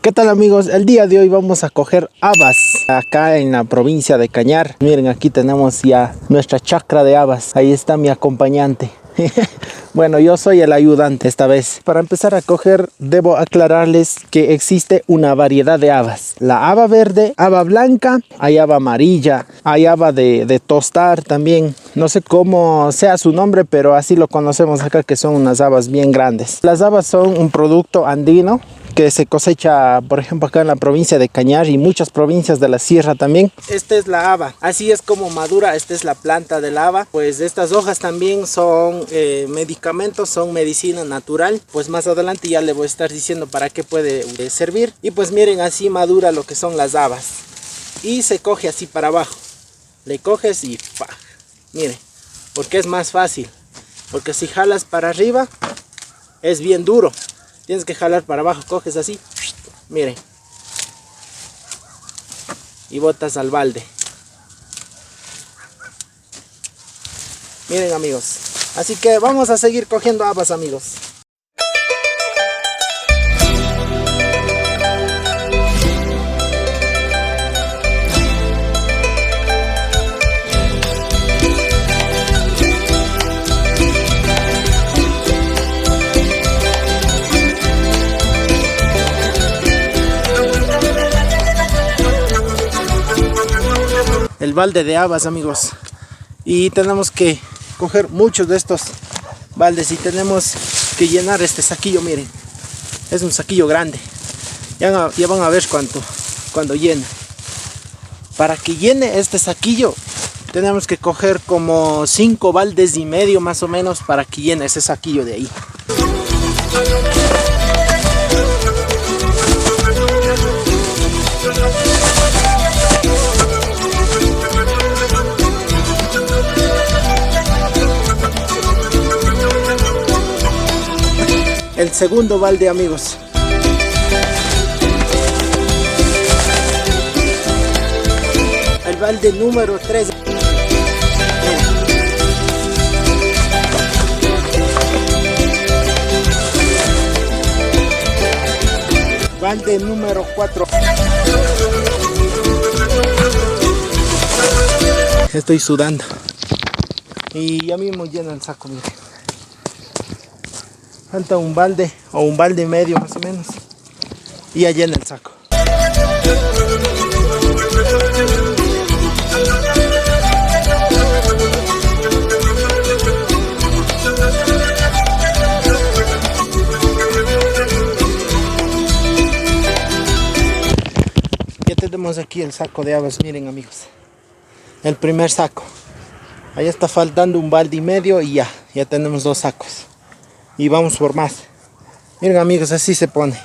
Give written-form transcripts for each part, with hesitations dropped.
¿Qué tal amigos? El día de hoy vamos a coger habas acá en la provincia de Cañar. Miren, aquí tenemos ya nuestra chacra de habas. Ahí está mi acompañante. Bueno, yo soy el ayudante esta vez. Para empezar a coger, debo aclararles que existe una variedad de habas. La haba verde, haba blanca, hay haba amarilla, hay haba de tostar también. No sé cómo sea su nombre, pero así lo conocemos acá, que son unas habas bien grandes. Las habas son un producto andino que se cosecha, por ejemplo, acá en la provincia de Cañar y muchas provincias de la sierra también. Esta es la haba, así es como madura. Esta es la planta del haba. Pues estas hojas también son medicamentos, son medicina natural. Pues más adelante ya le voy a estar diciendo para qué puede servir. Y pues miren, así madura lo que son las habas. Y se coge así para abajo. Le coges y ¡pah! Miren, porque es más fácil. Porque si jalas para arriba, es bien duro. Tienes que jalar para abajo, coges así, miren, y botas al balde. Miren amigos, así que vamos a seguir cogiendo habas amigos. El balde de habas amigos, y tenemos que coger muchos de estos baldes y tenemos que llenar este saquillo. Miren, es un saquillo grande. Ya van a ver cuando llene. Para que llene este saquillo tenemos que coger como 5 baldes y medio más o menos para que llene ese saquillo de ahí. El segundo balde amigos. El balde número 3. Balde número 4. Estoy sudando. Y ya mismo lleno el saco, miren. Falta un balde o un balde y medio más o menos. Y ya llena el saco. Ya tenemos aquí el saco de habas, miren amigos. El primer saco. Ahí está faltando un balde y medio y ya tenemos 2 sacos. Y vamos por más. Miren amigos, así se pone.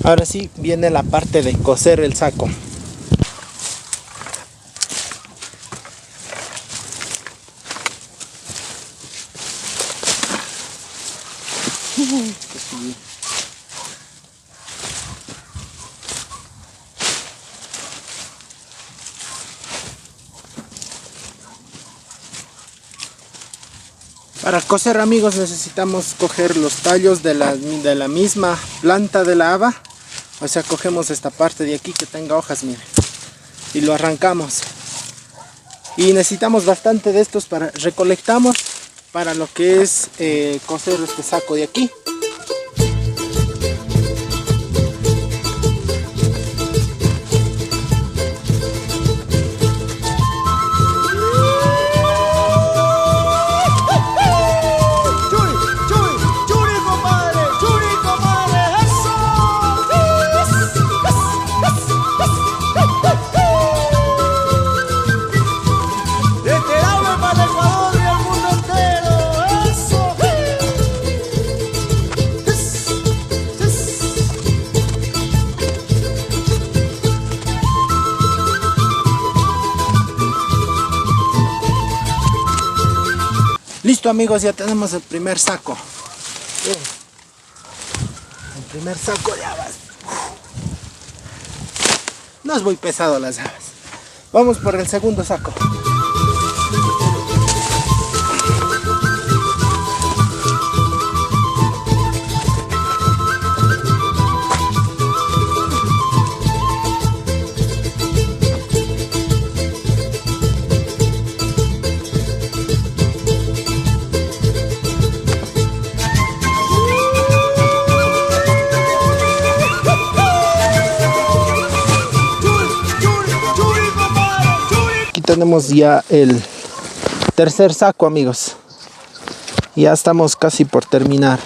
Ahora sí viene la parte de coser el saco. Para coser amigos necesitamos coger los tallos de la misma planta de la haba. O sea, cogemos esta parte de aquí que tenga hojas, miren, y lo arrancamos. Y necesitamos bastante de estos para recolectamos para lo que es coser este saco de aquí. Listo amigos, ya tenemos el primer saco. Bien. El primer saco de habas. No es muy pesado las habas. Vamos por el segundo saco. tenemos ya el tercer saco, amigos. Ya estamos casi por terminar.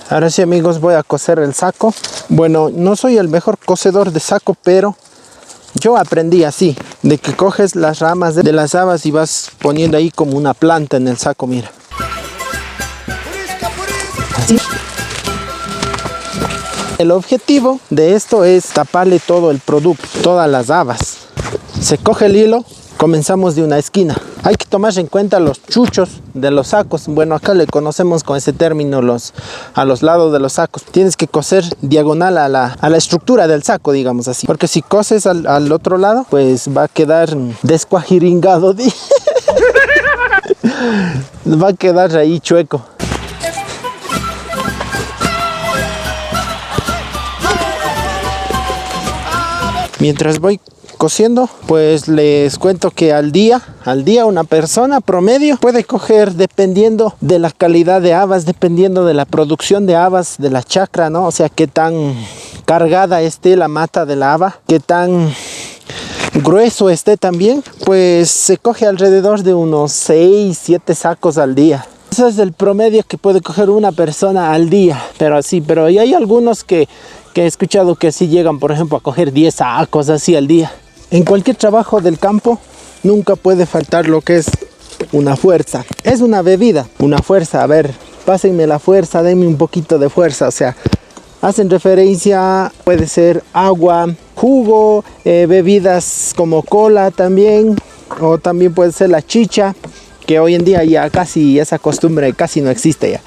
Ahora sí, amigos, voy a coser el saco. Bueno, no soy el mejor cosedor de saco, pero yo aprendí así, de que coges las ramas de las habas y vas poniendo ahí como una planta en el saco, mira. Así. El objetivo de esto es taparle todo el producto, todas las habas. Se coge el hilo, comenzamos de una esquina. Hay que tomar en cuenta los chuchos de los sacos. Bueno, acá le conocemos con ese término a los lados de los sacos. Tienes que coser diagonal a la estructura del saco, digamos así. Porque si coses al otro lado, pues va a quedar descuajiringado. Va a quedar ahí chueco. Mientras voy cosiendo, pues les cuento que al día una persona promedio puede coger, dependiendo de la calidad de habas, dependiendo de la producción de habas de la chacra, ¿no? O sea, qué tan cargada esté la mata de la haba, qué tan grueso esté también, pues se coge alrededor de unos 6-7 sacos al día. Ese es el promedio que puede coger una persona al día, pero hay algunos que he escuchado que sí llegan, por ejemplo, a coger 10 sacos así al día. En cualquier trabajo del campo nunca puede faltar lo que es una fuerza. Es una bebida, una fuerza. A ver, pásenme la fuerza, denme un poquito de fuerza. O sea, hacen referencia, puede ser agua, jugo, bebidas como cola también, o también puede ser la chicha, que hoy en día ya casi esa costumbre casi no existe ya.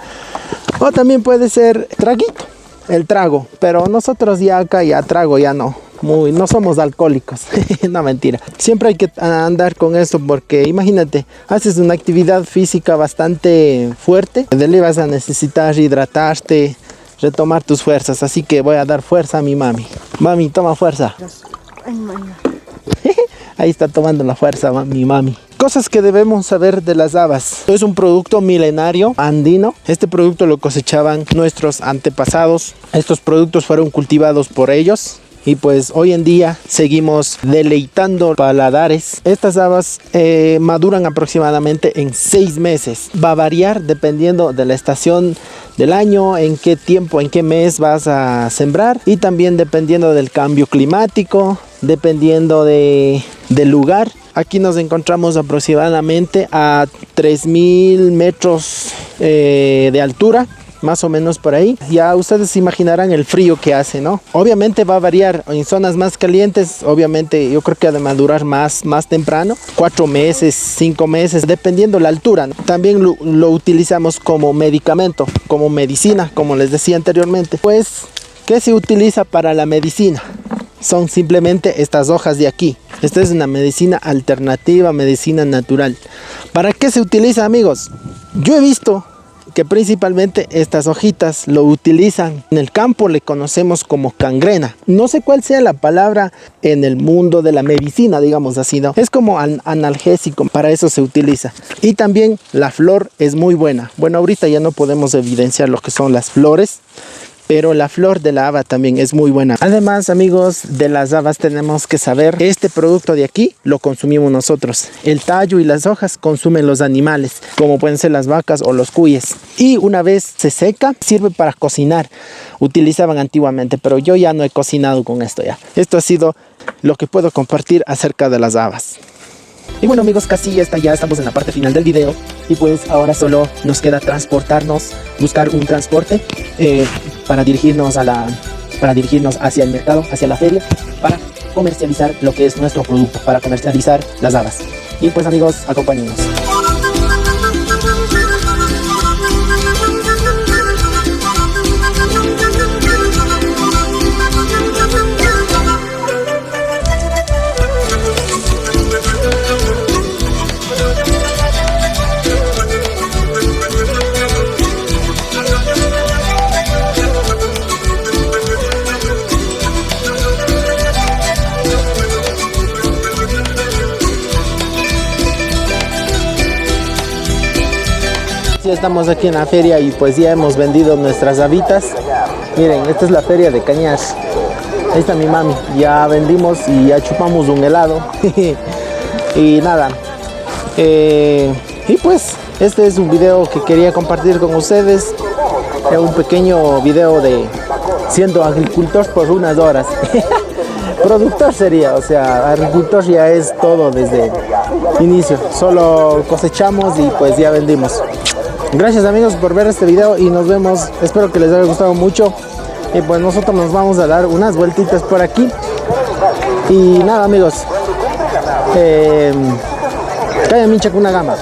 O también puede ser traguito, el trago, pero nosotros ya acá ya trago ya no somos alcohólicos. No, mentira. Siempre hay que andar con esto, porque imagínate, haces una actividad física bastante fuerte, de le vas a necesitar hidratarte, retomar tus fuerzas, así que voy a dar fuerza a mi mami. Mami, toma fuerza. Ahí está tomando la fuerza mi mami. Cosas que debemos saber de las habas. Es un producto milenario andino. Este producto lo cosechaban nuestros antepasados. Estos productos fueron cultivados por ellos. Y pues hoy en día seguimos deleitando paladares. Estas habas maduran aproximadamente en 6 meses. Va a variar dependiendo de la estación del año, en qué tiempo, en qué mes vas a sembrar. Y también dependiendo del cambio climático, dependiendo del lugar. Aquí nos encontramos aproximadamente a 3000 metros de altura. Más o menos por ahí. Ya ustedes se imaginarán el frío que hace, ¿no? Obviamente va a variar. En zonas más calientes, obviamente yo creo que ha de madurar más temprano. 4 meses, 5 meses, dependiendo la altura, ¿no? También lo utilizamos como medicamento, como medicina, como les decía anteriormente. Pues, ¿qué se utiliza para la medicina? Son simplemente estas hojas de aquí. Esta es una medicina alternativa, medicina natural. ¿Para qué se utiliza, amigos? Yo he visto que principalmente estas hojitas lo utilizan en el campo, le conocemos como cangrena. No sé cuál sea la palabra en el mundo de la medicina, digamos así, ¿no? Es como analgésico, para eso se utiliza. Y también la flor es muy buena. Bueno, ahorita ya no podemos evidenciar lo que son las flores, pero la flor de la haba también es muy buena. Además, amigos, de las habas tenemos que saber que este producto de aquí lo consumimos nosotros. El tallo y las hojas consumen los animales, como pueden ser las vacas o los cuyes. Y una vez se seca, sirve para cocinar. Utilizaban antiguamente, pero yo ya no he cocinado con esto ya. Esto ha sido lo que puedo compartir acerca de las habas. Y bueno, amigos, casi ya estamos en la parte final del video. Y pues ahora solo nos queda transportarnos, buscar un transporte para dirigirnos hacia el mercado, hacia la feria, para comercializar lo que es nuestro producto, para comercializar las habas. Y pues, amigos, acompáñenos. Ya estamos aquí en la feria y pues ya hemos vendido nuestras habitas. Miren, esta es la feria de Cañar. Ahí está mi mami. Ya vendimos y ya chupamos un helado. Y nada. Y pues este es un video que quería compartir con ustedes. Es un pequeño video de siendo agricultor por unas horas. Productor sería, o sea, agricultor ya es todo desde inicio. Solo cosechamos y pues ya vendimos. Gracias amigos por ver este video y nos vemos. Espero que les haya gustado mucho. Y pues nosotros nos vamos a dar unas vueltitas por aquí. Y nada amigos. Kaya mincha kuna gama.